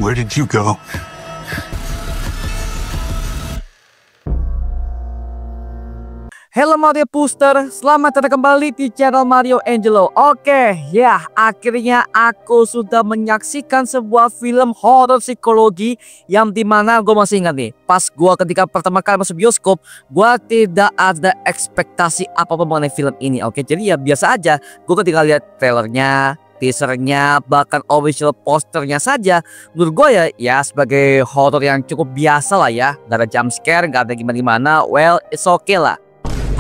Where did you go? Halo Mario Booster, selamat datang kembali di channel Mario Angelo. Oke, ya akhirnya aku sudah menyaksikan sebuah film horor psikologi yang dimana gue masih ingat nih, pas gue ketika pertama kali masuk bioskop, gue tidak ada ekspektasi apa-apa mengenai film ini. Oke, jadi ya biasa aja. Gue ketika lihat trailernya, teasernya, bahkan official posternya saja, menurut gue ya sebagai horor yang cukup biasa lah ya. Gak ada jump scare, gak ada gimana-gimana. Well, it's okay lah.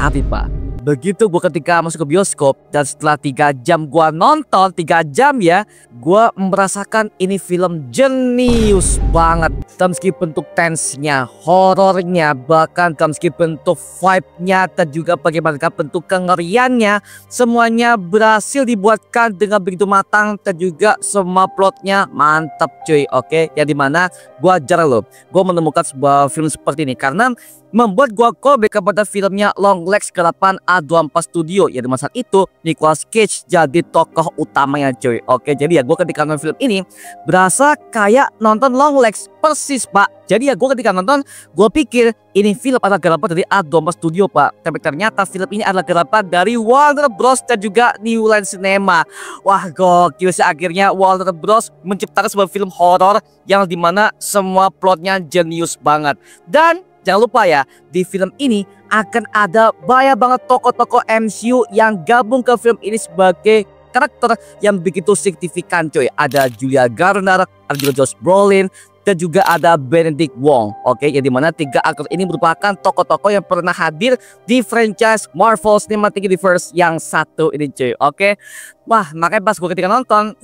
Tapi Pak, begitu gue ketika masuk ke bioskop dan setelah 3 jam gue nonton, 3 jam ya, gue merasakan ini film jenius banget. Dalam segi bentuk tense-nya, horornya, bahkan dalam segi bentuk vibe-nya, dan juga bagaimana bentuk kengeriannya, semuanya berhasil dibuatkan dengan begitu matang, dan juga semua plotnya mantap cuy. Oke, yang dimana gue jarang loh gue menemukan sebuah film seperti ini, karena membuat gua callback kepada filmnya Longlegs ke-8 A24 Studio, yang di masa itu Nicolas Cage jadi tokoh utamanya cuy. Oke, jadi ya gua ketika nonton film ini berasa kayak nonton Longlegs persis Pak. Jadi ya gua ketika nonton gua pikir ini film adalah garapan dari A24 Studio Pak, tapi ternyata film ini adalah garapan dari Warner Bros dan juga New Line Cinema. Wah gokil sih, akhirnya Warner Bros menciptakan sebuah film horor yang dimana semua plotnya jenius banget. Dan jangan lupa ya, di film ini akan ada banyak banget tokoh-tokoh MCU yang gabung ke film ini sebagai karakter yang begitu signifikan coy. Ada Julia Garner, ada juga Josh Brolin, dan juga ada Benedict Wong. Oke, yang dimana 3 aktor ini merupakan tokoh-tokoh yang pernah hadir di franchise Marvel Cinematic Universe yang satu ini cuy. Oke, wah makanya pas gue ketika nonton,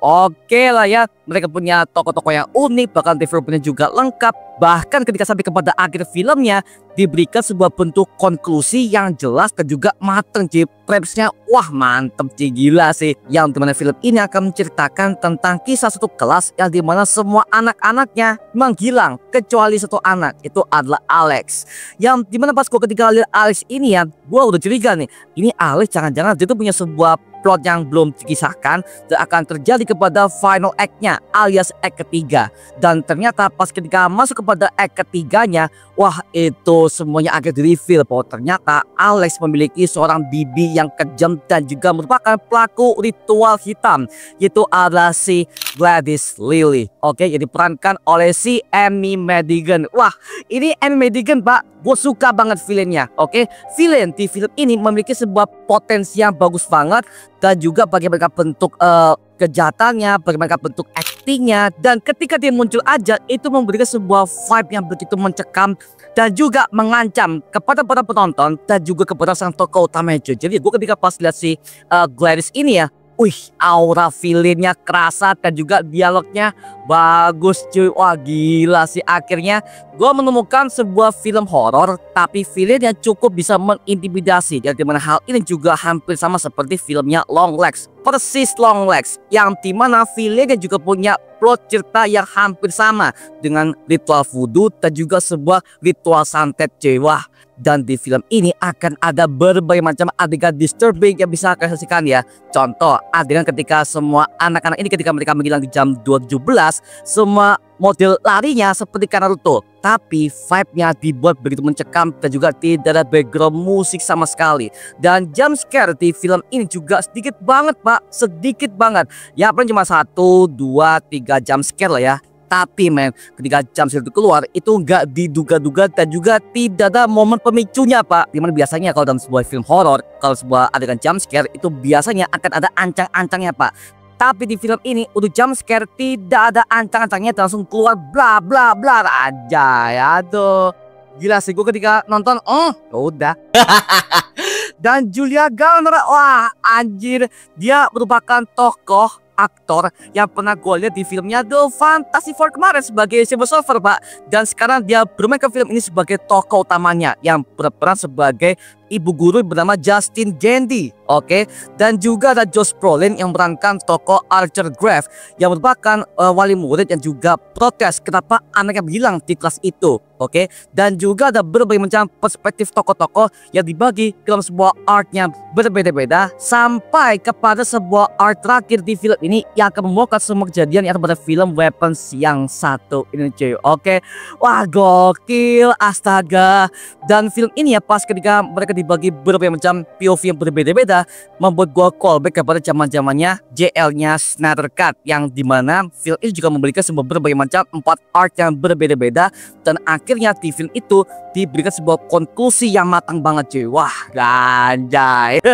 oke lah ya, mereka punya tokoh-tokoh yang unik, bahkan developmentnya juga lengkap. Bahkan ketika sampai kepada akhir filmnya diberikan sebuah bentuk konklusi yang jelas dan juga mateng cuy. Premisnya wah mantep cuy, gila sih. Yang dimana film ini akan menceritakan tentang kisah satu kelas yang dimana semua anak-anaknya menghilang kecuali satu anak, itu adalah Alex. Yang dimana pas gue ketika lihat Alex ini ya, gue udah curiga nih, ini Alex jangan-jangan dia tuh punya sebuah plot yang belum dikisahkan dan akan terjadi kepada final act-nya alias act ketiga. Dan ternyata pas ketika masuk kepada act ketiganya, wah itu semuanya akhirnya di-reveal bahwa ternyata Alex memiliki seorang bibi yang kejam dan juga merupakan pelaku ritual hitam, yaitu adalah si Gladys Lily. Oke, yang diperankan oleh si Amy Madigan. Wah ini Amy Madigan Pak, gue suka banget villainnya. Oke, villain di film ini memiliki sebuah potensi yang bagus banget, dan juga bagaimana bentuk kejahatannya, bagaimana bentuk aktingnya, dan ketika dia muncul aja itu memberikan sebuah vibe yang begitu mencekam dan juga mengancam kepada para penonton dan juga kepada sang tokoh utama cuy. Jadi gue ketika pas lihat si Gladys ini ya, aura villainnya kerasa dan juga dialognya bagus cuy. Wah gila sih, akhirnya gue menemukan sebuah film horor tapi villain yang cukup bisa mengintimidasi. Dan dimana hal ini juga hampir sama seperti filmnya Longlegs, persis Longlegs, yang dimana villainnya juga punya plot cerita yang hampir sama dengan ritual voodoo dan juga sebuah ritual santet cuy. Wah, dan di film ini akan ada berbagai macam adegan disturbing yang bisa kalian saksikan ya. Contoh adegan ketika semua anak-anak ini ketika mereka menghilang di jam 2.17, semua model larinya seperti Naruto, tapi vibe-nya dibuat begitu mencekam dan juga tidak ada background musik sama sekali. Dan jump scare di film ini juga sedikit banget Pak, sedikit banget. Ya paling cuma 1, 2, 3 jump scare lah ya. Tapi men, ketika jump scare itu keluar itu nggak diduga-duga dan juga tidak ada momen pemicunya Pak. Dimana biasanya kalau dalam sebuah film horor, kalau sebuah adegan jump scare itu biasanya akan ada ancang-ancangnya Pak. Tapi di film ini untuk jump scare tidak ada ancang-ancangnya, langsung keluar bla bla bla aja ya tuh. Gila sih gue ketika nonton, udah. Dan Julia Garner, wah anjir, dia merupakan tokoh aktor yang pernah gue lihat di filmnya The Fantastic Four kemarin sebagai Silver Surfer Pak, dan sekarang dia bermain ke film ini sebagai tokoh utamanya yang berperan sebagai ibu guru bernama Justine Gandy. Oke, dan juga ada Josh Brolin yang memerankan tokoh Archer Graff yang merupakan wali murid yang juga protes kenapa anaknya hilang di kelas itu. Oke, dan juga ada berbagai macam perspektif tokoh-tokoh yang dibagi dalam sebuah arc-nya berbeda-beda sampai kepada sebuah art terakhir di film ini yang akan membongkar semua kejadian yang ada pada film Weapons yang satu ini cuy. Oke, wah gokil, astaga. Dan film ini ya pas ketika mereka dibagi berbagai macam POV yang berbeda-beda membuat gua callback kepada zaman-zamannya JL-nya Snyder Cut yang dimana film ini juga memberikan sebuah berbagai macam 4 art yang berbeda-beda dan akhirnya di film itu diberikan sebuah konklusi yang matang banget cuy. Wah ganjay.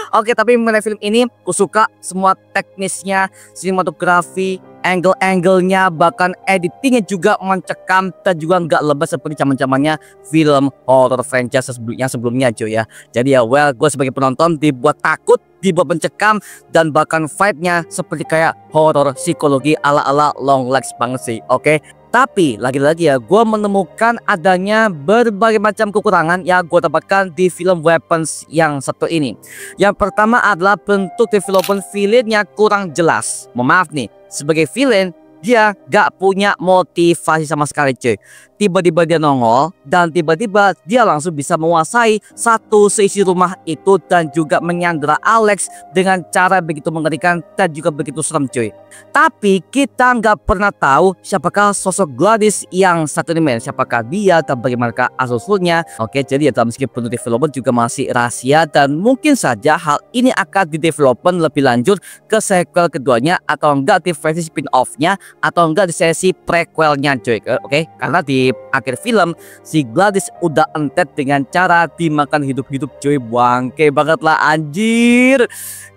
Oke, tapi mengenai film ini aku suka semua teknisnya, sinematografi, angle-angle-nya, bahkan editingnya juga mencekam dan juga nggak lebas seperti zaman-zamannya film horror franchise sebelumnya cuy ya. Jadi ya well, gue sebagai penonton dibuat takut, dibuat mencekam, dan bahkan vibe-nya seperti kayak horror psikologi ala-ala Long Legs banget sih. Oke. Tapi lagi-lagi ya, gue menemukan adanya berbagai macam kekurangan yang gue dapatkan di film Weapons yang satu ini. Yang pertama adalah bentuk development villainnya kurang jelas. Maaf nih, sebagai villain dia gak punya motivasi sama sekali cuy. Tiba-tiba dia nongol dan tiba-tiba dia langsung bisa menguasai satu seisi rumah itu dan juga menyandera Alex dengan cara begitu mengerikan dan juga begitu serem cuy. Tapi kita nggak pernah tahu siapakah sosok Gladys yang satu ini men, siapakah dia dan bagaimanakah asal-usulnya. Oke, jadi ya dalam segi bentuk development juga masih rahasia dan mungkin saja hal ini akan di development lebih lanjut ke sequel keduanya atau enggak di versi spin-off-nya atau enggak di sesi prequelnya cuy. Oke, karena di akhir film si Gladys udah entet dengan cara dimakan hidup-hidup cuy. Bangke banget lah anjir.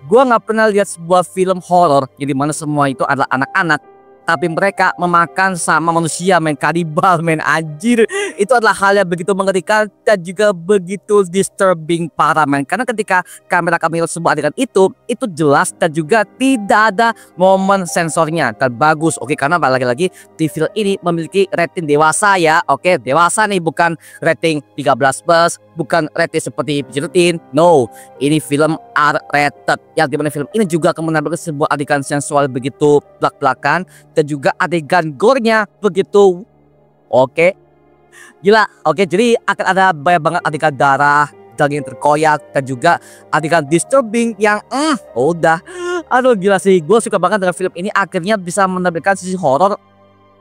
Gua nggak pernah lihat sebuah film horor yang dimana semua itu adalah anak-anak tapi mereka memakan sama manusia men, kanibal men, anjir. Itu adalah hal yang begitu mengerikan dan juga begitu disturbing parah men. Karena ketika kamera kami sebuah adegan itu jelas dan juga tidak ada momen sensornya dan bagus. Oke, karena lagi-lagi di film ini memiliki rating dewasa ya. Oke, dewasa nih, bukan rating 13+, bukan rating seperti PG-13. No, ini film R-rated yang dimana film ini juga akan menampilkan sebuah adegan sensual begitu belak-belakan dan juga adegan gore-nya begitu oke, gila. Oke, jadi akan ada banyak banget adegan darah, daging terkoyak, dan juga adegan disturbing yang udah aduh gila sih. Gue suka banget dengan film ini, akhirnya bisa menampilkan sisi horor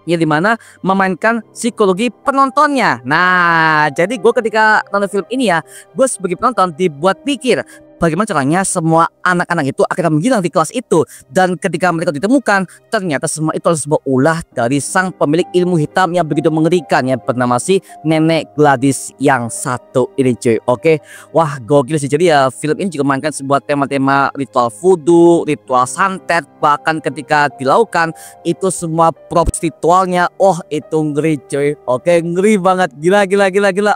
yang dimana memainkan psikologi penontonnya. Nah, jadi gue ketika nonton film ini ya, gue sebagai penonton dibuat pikir bagaimana caranya semua anak-anak itu akhirnya menghilang di kelas itu. Dan ketika mereka ditemukan, ternyata semua itu adalah sebuah ulah dari sang pemilik ilmu hitam yang begitu mengerikan yang bernama si Nenek Gladys yang satu ini cuy. Oke, wah gokil sih. Jadi ya film ini juga memainkan sebuah tema-tema ritual voodoo, ritual santet. Bahkan ketika dilakukan itu semua props ritualnya, oh itu ngeri cuy. Oke, ngeri banget, gila.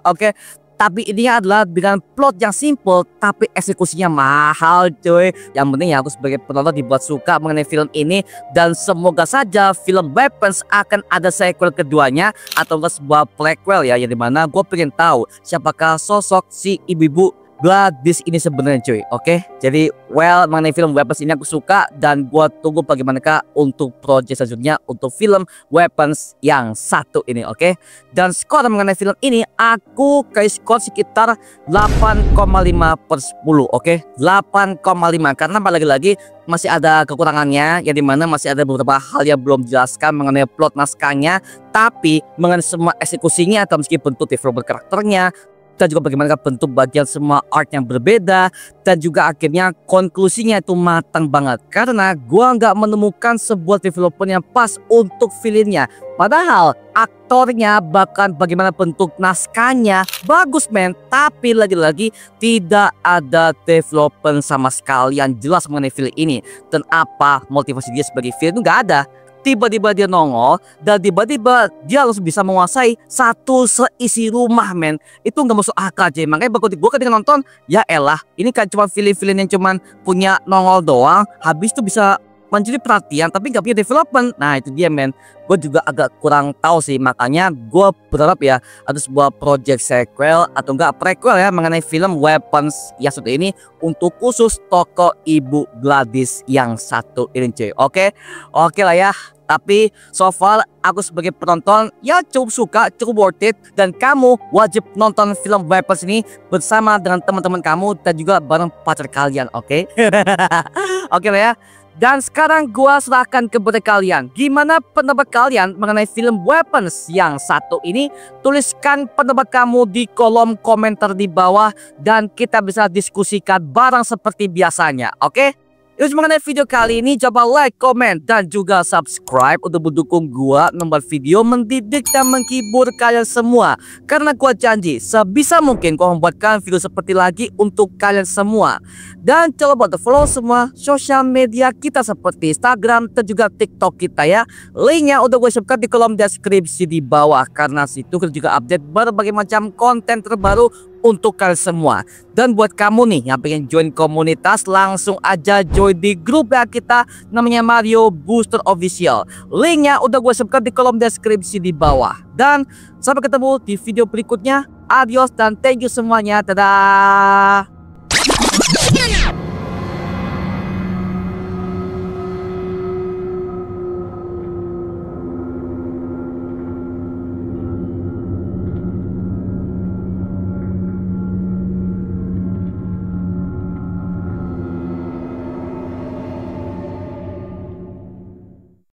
Oke, tapi ini adalah dengan plot yang simple tapi eksekusinya mahal cuy. Yang penting ya aku sebagai penonton dibuat suka mengenai film ini. Dan semoga saja film Weapons akan ada sequel keduanya atau enggak sebuah prequel ya, yang dimana gue pengen tahu siapakah sosok si ibu-ibu Gladys ini sebenarnya cuy. Oke, jadi well mengenai film Weapons ini aku suka dan gua tunggu bagaimanakah untuk project selanjutnya untuk film Weapons yang satu ini. Oke, dan skor mengenai film ini aku kasih skor sekitar 8,5/10. Oke, 8,5 karena lagi-lagi masih ada kekurangannya yang dimana masih ada beberapa hal yang belum dijelaskan mengenai plot naskahnya, tapi mengenai semua eksekusinya atau meski bentuk development karakternya dan juga bagaimana bentuk bagian semua art yang berbeda, dan juga akhirnya konklusinya itu matang banget karena gua nggak menemukan sebuah development yang pas untuk villainnya. Padahal aktornya bahkan bagaimana bentuk naskahnya bagus men, tapi lagi-lagi tidak ada development sama sekali yang jelas mengenai villain ini dan apa motivasi dia sebagai villain itu nggak ada. Tiba-tiba dia nongol dan tiba-tiba dia harus bisa menguasai satu seisi rumah men. Itu nggak masuk akal aja. Makanya gue ketika nonton, ya elah ini kan cuma film-film yang cuman punya nongol doang, habis itu bisa mencuri perhatian tapi nggak punya development. Nah itu dia men, gue juga agak kurang tahu sih, makanya gue berharap ya ada sebuah project sequel atau enggak prequel ya mengenai film Weapons yang satu ini untuk khusus toko Ibu Gladys yang satu ini cuy. Oke lah ya. Tapi so far aku sebagai penonton ya cukup suka, cukup worth it, dan kamu wajib nonton film Weapons ini bersama dengan teman-teman kamu dan juga bareng pacar kalian, oke? Oke lah ya. Dan sekarang gua serahkan kepada kalian. Gimana pendapat kalian mengenai film Weapons yang satu ini? Tuliskan pendapat kamu di kolom komentar di bawah dan kita bisa diskusikan bareng seperti biasanya, oke? Itu mengenai video kali ini, coba like, komen, dan juga subscribe untuk mendukung gua membuat video mendidik dan menghibur kalian semua. Karena gua janji sebisa mungkin gua membuatkan video seperti lagi untuk kalian semua. Dan coba buat follow semua sosial media kita seperti Instagram dan juga TikTok kita ya. Linknya udah gue share di kolom deskripsi di bawah, karena situ kita juga update berbagai macam konten terbaru untuk kalian semua. Dan buat kamu nih yang pengen join komunitas, langsung aja join di grup ya kita, namanya Mario Booster Official. Linknya udah gue share di kolom deskripsi di bawah. Dan sampai ketemu di video berikutnya. Adios dan thank you semuanya. Dadah.